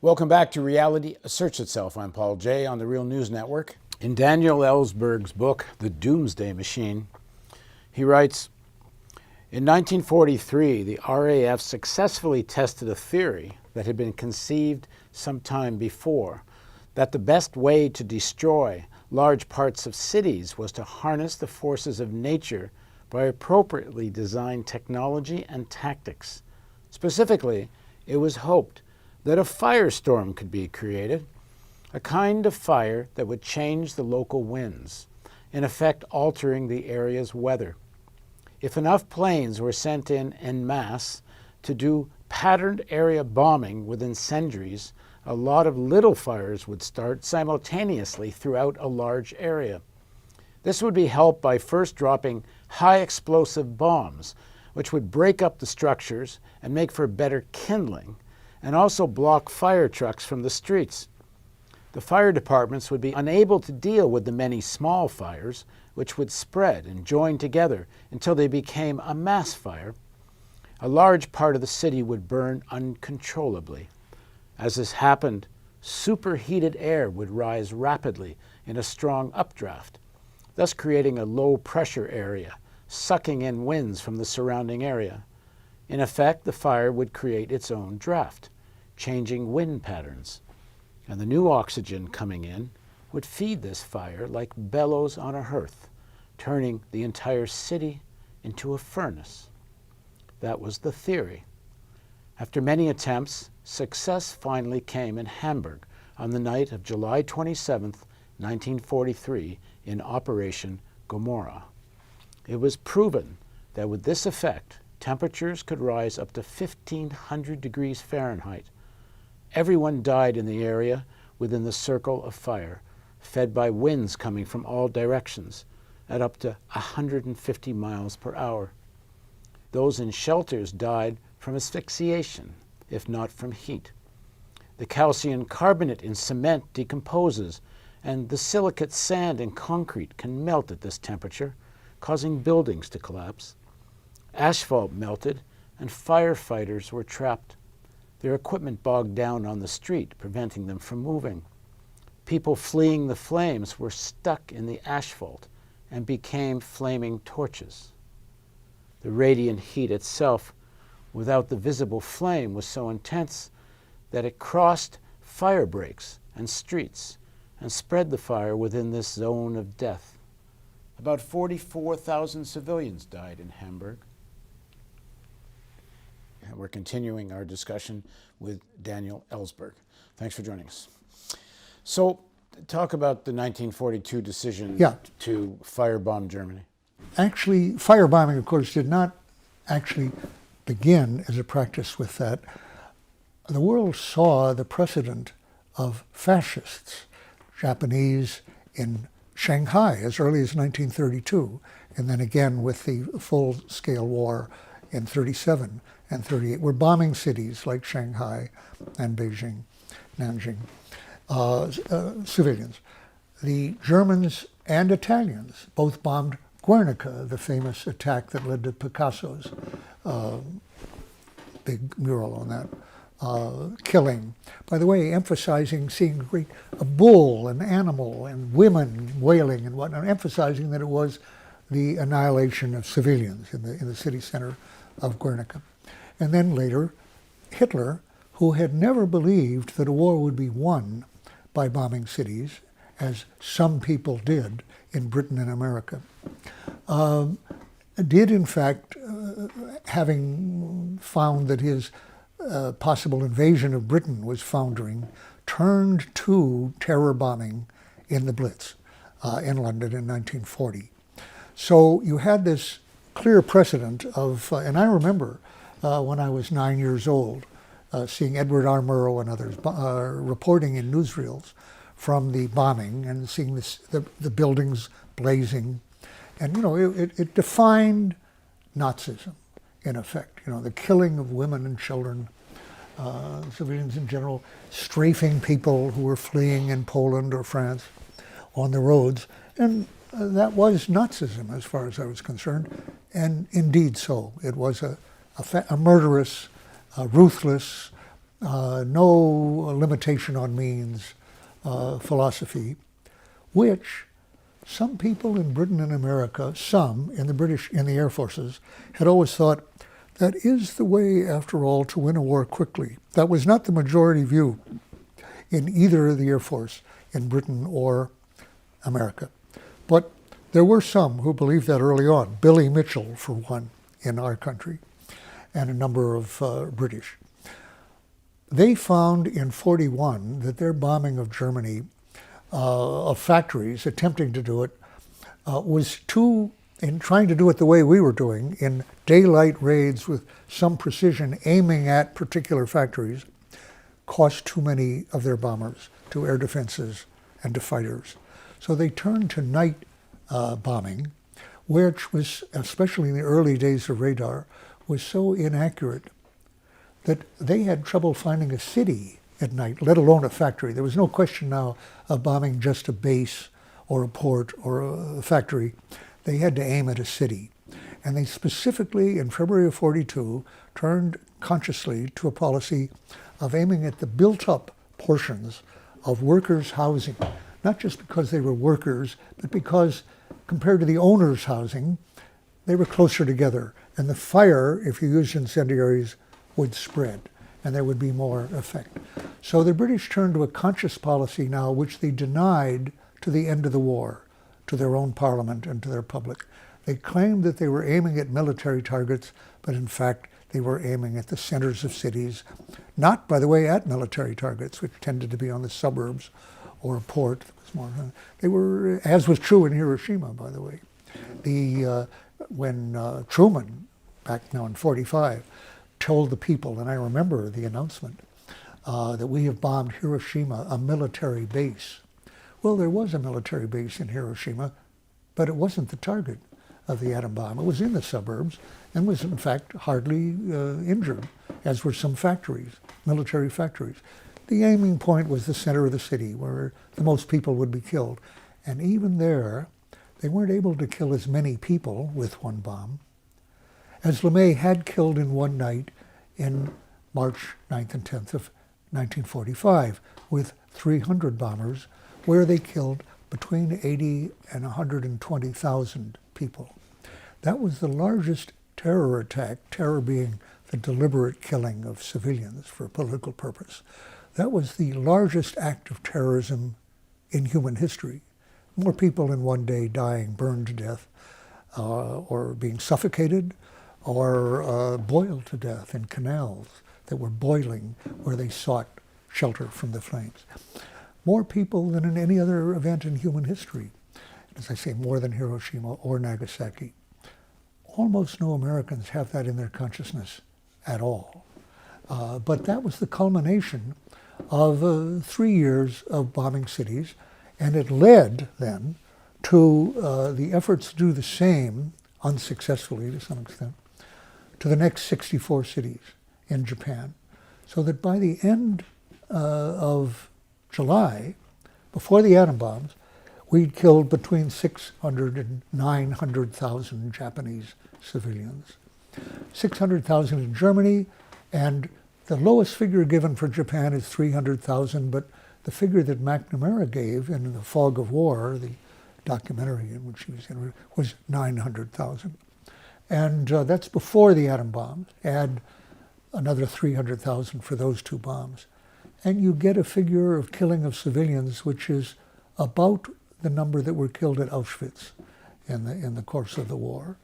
Welcome back to Reality Asserts Itself. I'm Paul Jay on the Real News Network. In Daniel Ellsberg's book, The Doomsday Machine, he writes, in 1943, the RAF successfully tested a theory that had been conceived some time before, that the best way to destroy large parts of cities was to harness the forces of nature by appropriately designed technology and tactics. Specifically, it was hoped that a firestorm could be created, a kind of fire that would change the local winds, in effect altering the area's weather. If enough planes were sent in en masse to do patterned area bombing with incendiaries, a lot of little fires would start simultaneously throughout a large area. This would be helped by first dropping high explosive bombs, which would break up the structures and make for better kindling, and also block fire trucks from the streets. The fire departments would be unable to deal with the many small fires, which would spread and join together until they became a mass fire. A large part of the city would burn uncontrollably. As this happened, superheated air would rise rapidly in a strong updraft, thus creating a low-pressure area, sucking in winds from the surrounding area. In effect, the fire would create its own draft, changing wind patterns, and the new oxygen coming in would feed this fire like bellows on a hearth, turning the entire city into a furnace. That was the theory. After many attempts, success finally came in Hamburg on the night of July 27, 1943, in Operation Gomorrah. It was proven that with this effect, temperatures could rise up to 1,500 degrees Fahrenheit. Everyone died in the area within the circle of fire, fed by winds coming from all directions at up to 150 miles per hour. Those in shelters died from asphyxiation, if not from heat. The calcium carbonate in cement decomposes, and the silicate sand in concrete can melt at this temperature, causing buildings to collapse. Asphalt melted, and firefighters were trapped. Their equipment bogged down on the street, preventing them from moving. People fleeing the flames were stuck in the asphalt and became flaming torches. The radiant heat itself, without the visible flame, was so intense that it crossed fire breaks and streets and spread the fire within this zone of death. About 44,000 civilians died in Hamburg. And we're continuing our discussion with Daniel Ellsberg. Thanks for joining us. So, talk about the 1942 decision to firebomb Germany. Actually, firebombing, of course, did not actually begin as a practice with that. The world saw the precedent of fascists, Japanese in Shanghai as early as 1932, and then again with the full-scale war in 37 and 38. We're bombing cities like Shanghai and Beijing, Nanjing, civilians. The Germans and Italians both bombed Guernica, the famous attack that led to Picasso's big mural on that killing. By the way, emphasizing seeing a bull, an animal, and women wailing and whatnot, emphasizing that it was the annihilation of civilians in the city center of Guernica. And then later, Hitler, who had never believed that a war would be won by bombing cities, as some people did in Britain and America, did in fact, having found that his possible invasion of Britain was foundering, turned to terror bombing in the Blitz in London in 1940. So you had this clear precedent of, and I remember when I was 9 years old, seeing Edward R. Murrow and others reporting in newsreels from the bombing and seeing the buildings blazing. And, you know, it defined Nazism, in effect. You know, the killing of women and children, civilians in general, strafing people who were fleeing in Poland or France on the roads. And that was Nazism as far as I was concerned. And indeed so. It was a murderous, ruthless, no limitation on means philosophy, which some people in Britain and America, some in the Air Forces, had always thought that is the way, after all, to win a war quickly. That was not the majority view in either the Air Force in Britain or America. But there were some who believed that early on, Billy Mitchell, for one, in our country, and a number of British. They found in 1941 that their bombing of Germany, of factories, attempting to do it, was in trying to do it the way we were doing, in daylight raids with some precision, aiming at particular factories, cost too many of their bombers to air defenses and to fighters. So they turned to night bombing, which was, especially in the early days of radar, was so inaccurate that they had trouble finding a city at night, let alone a factory. There was no question now of bombing just a base or a port or a factory. They had to aim at a city. And they specifically, in February of 1942, turned consciously to a policy of aiming at the built-up portions of workers' housing, not just because they were workers, but because compared to the owners' housing, they were closer together. And the fire, if you used incendiaries, would spread, and there would be more effect. So the British turned to a conscious policy now, which they denied to the end of the war, to their own parliament and to their public. They claimed that they were aiming at military targets, but in fact, they were aiming at the centers of cities, not, by the way, at military targets, which tended to be on the suburbs or a port. They were, as was true in Hiroshima, by the way. When Truman, back now in 1945, told the people, and I remember the announcement, that we have bombed Hiroshima, a military base. Well, there was a military base in Hiroshima, but it wasn't the target of the atom bomb. It was in the suburbs and was, in fact, hardly injured, as were some factories, military factories. The aiming point was the center of the city, where the most people would be killed. And even there, they weren't able to kill as many people with one bomb as LeMay had killed in one night in March 9th and 10th of 1945 with 300 bombers, where they killed between 80 and 120,000 people. That was the largest terror attack, terror being the deliberate killing of civilians for a political purpose. That was the largest act of terrorism in human history. More people in one day dying, burned to death, or being suffocated, or boiled to death in canals that were boiling where they sought shelter from the flames. More people than in any other event in human history. As I say, more than Hiroshima or Nagasaki. Almost no Americans have that in their consciousness at all. But that was the culmination of 3 years of bombing cities, and it led then to the efforts to do the same, unsuccessfully to some extent, to the next 64 cities in Japan. So that by the end of July, before the atom bombs, we'd killed between 600 and 900,000 Japanese civilians. 600,000 in Germany, and the lowest figure given for Japan is 300,000, but the figure that McNamara gave in The Fog of War, the documentary in which he was interviewed, was 900,000. And that's before the atom bombs. Add another 300,000 for those two bombs. And you get a figure of killing of civilians, which is about the number that were killed at Auschwitz in the course of the war.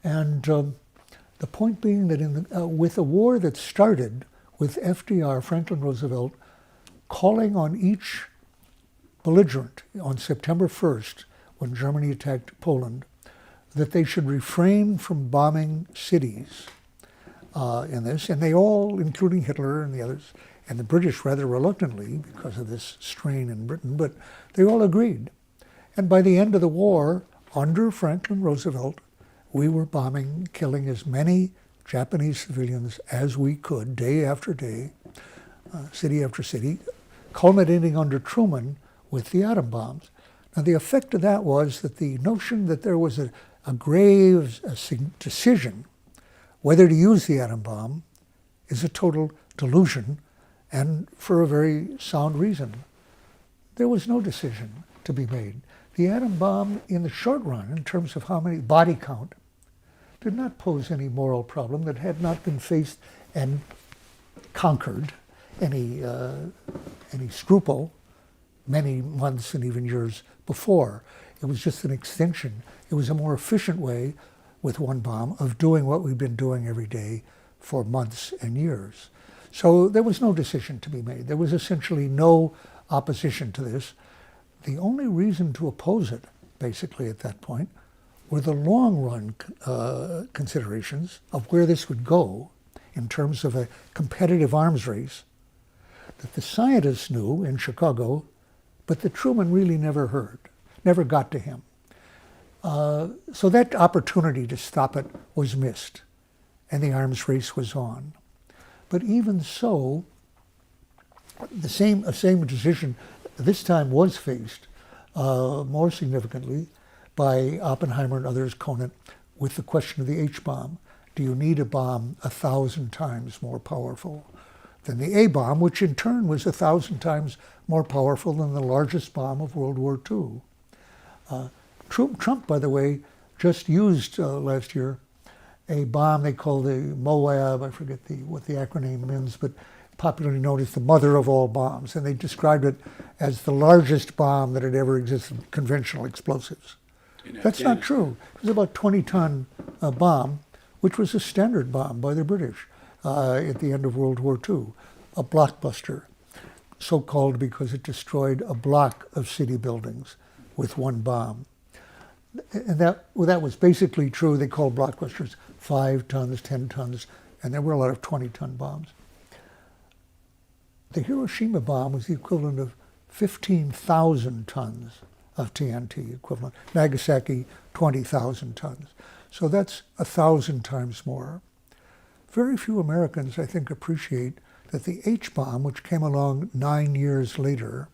And the point being that with a war that started with FDR, Franklin Roosevelt, calling on each belligerent on September 1st, when Germany attacked Poland, that they should refrain from bombing cities in this, and they all, including Hitler and the others, and the British rather reluctantly because of this strain in Britain, but they all agreed. And by the end of the war, under Franklin Roosevelt, we were bombing, killing as many Japanese civilians as we could, day after day, city after city, culminating under Truman with the atom bombs. Now the effect of that was that the notion that there was a grave decision whether to use the atom bomb is a total delusion and for a very sound reason. There was no decision to be made. The atom bomb, in the short run, in terms of how many body count, did not pose any moral problem that had not been faced and conquered any scruple many months and even years before. It was just an extension. It was a more efficient way, with one bomb, of doing what we've been doing every day for months and years. So there was no decision to be made. There was essentially no opposition to this. The only reason to oppose it, basically at that point, were the long-run considerations of where this would go in terms of a competitive arms race that the scientists knew in Chicago, but that Truman really never heard, never got to him. So that opportunity to stop it was missed, and the arms race was on. But even so, the same decision this time was faced more significantly by Oppenheimer and others, Conant, with the question of the H-bomb. Do you need a bomb 1,000 times more powerful than the A-bomb, which in turn was 1,000 times more powerful than the largest bomb of World War II? Trump, by the way, just used last year a bomb they call the MOAB, I forget what the acronym means, but popularly known as the mother of all bombs. And they described it as the largest bomb that had ever existed, conventional explosives. That's not true. It was about 20-ton bomb, which was a standard bomb by the British at the end of World War II, a blockbuster, so called because it destroyed a block of city buildings with one bomb. And that was basically true. They called blockbusters 5 tons, 10 tons, and there were a lot of 20-ton bombs. The Hiroshima bomb was the equivalent of 15,000 tons of TNT equivalent. Nagasaki, 20,000 tons. So that's 1,000 times more. Very few Americans, I think, appreciate that the H-bomb, which came along 9 years later,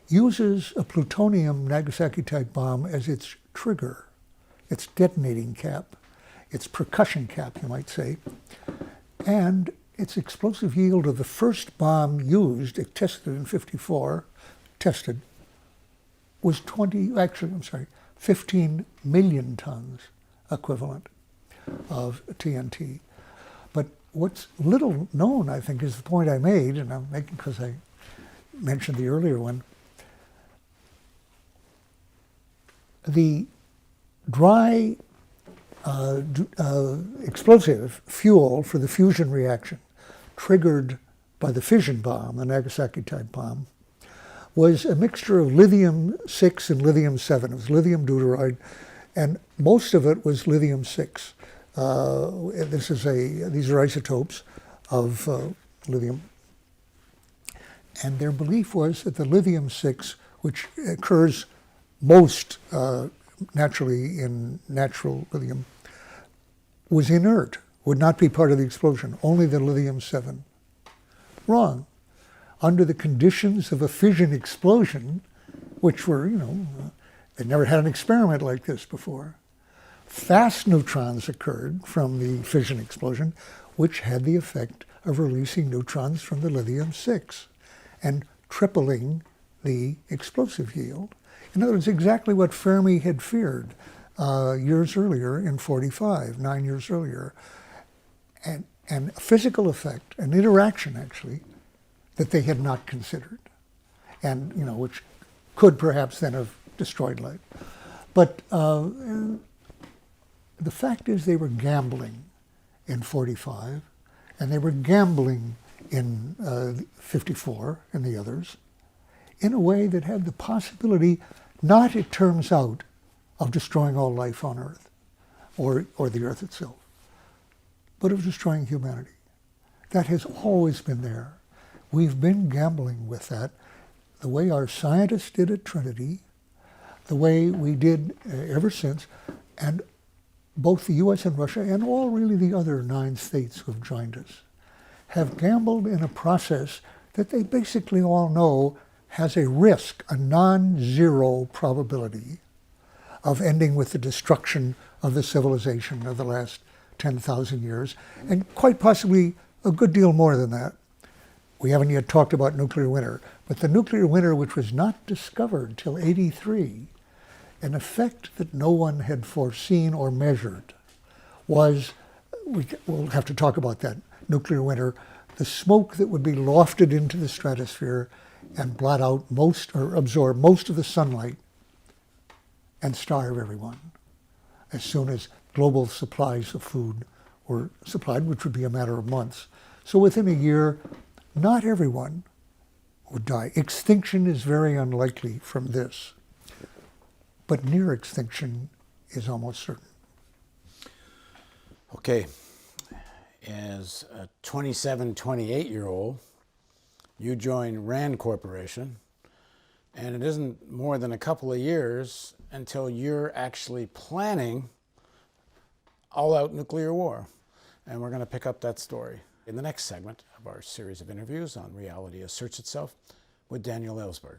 uses a plutonium Nagasaki-type bomb as its trigger, its detonating cap, its percussion cap, you might say, and its explosive yield of the first bomb used, it tested in 54, was 15 million tons equivalent of TNT. But what's little known, I think, is the point I made, and I'm making because I mentioned the earlier one. The dry explosive fuel for the fusion reaction triggered by the fission bomb, the Nagasaki-type bomb, was a mixture of lithium-6 and lithium-7. It was lithium deuteride, and most of it was lithium-6. These are isotopes of lithium. And their belief was that the lithium-6, which occurs most naturally in natural lithium, was inert, would not be part of the explosion, only the lithium-7. Wrong. Under the conditions of a fission explosion, which were, they'd never had an experiment like this before, fast neutrons occurred from the fission explosion, which had the effect of releasing neutrons from the lithium-6 and tripling the explosive yield. In other words, exactly what Fermi had feared years earlier in 45, 9 years earlier. And a physical effect, an interaction actually, that they had not considered, and which could perhaps then have destroyed life. But the fact is they were gambling in 45, and they were gambling in 54 and the others, in a way that had the possibility, not, it turns out, of destroying all life on Earth, or the Earth itself, but of destroying humanity. That has always been there. We've been gambling with that, the way our scientists did at Trinity, the way we did ever since, and both the US and Russia, and all really the other 9 states who have joined us, have gambled in a process that they basically all know has a risk, a non-zero probability of ending with the destruction of the civilization of the last 10,000 years, and quite possibly a good deal more than that. We haven't yet talked about nuclear winter, but the nuclear winter, which was not discovered till '83, an effect that no one had foreseen or measured was, we'll have to talk about that nuclear winter, the smoke that would be lofted into the stratosphere and blot out most, or absorb most of the sunlight and starve everyone as soon as global supplies of food were supplied, which would be a matter of months. So within a year, not everyone would die. Extinction is very unlikely from this, but near extinction is almost certain. Okay, as a 27, 28-year-old, you join RAND Corporation, and it isn't more than a couple of years until you're actually planning all-out nuclear war. And we're going to pick up that story in the next segment of our series of interviews on Reality Asserts Itself with Daniel Ellsberg.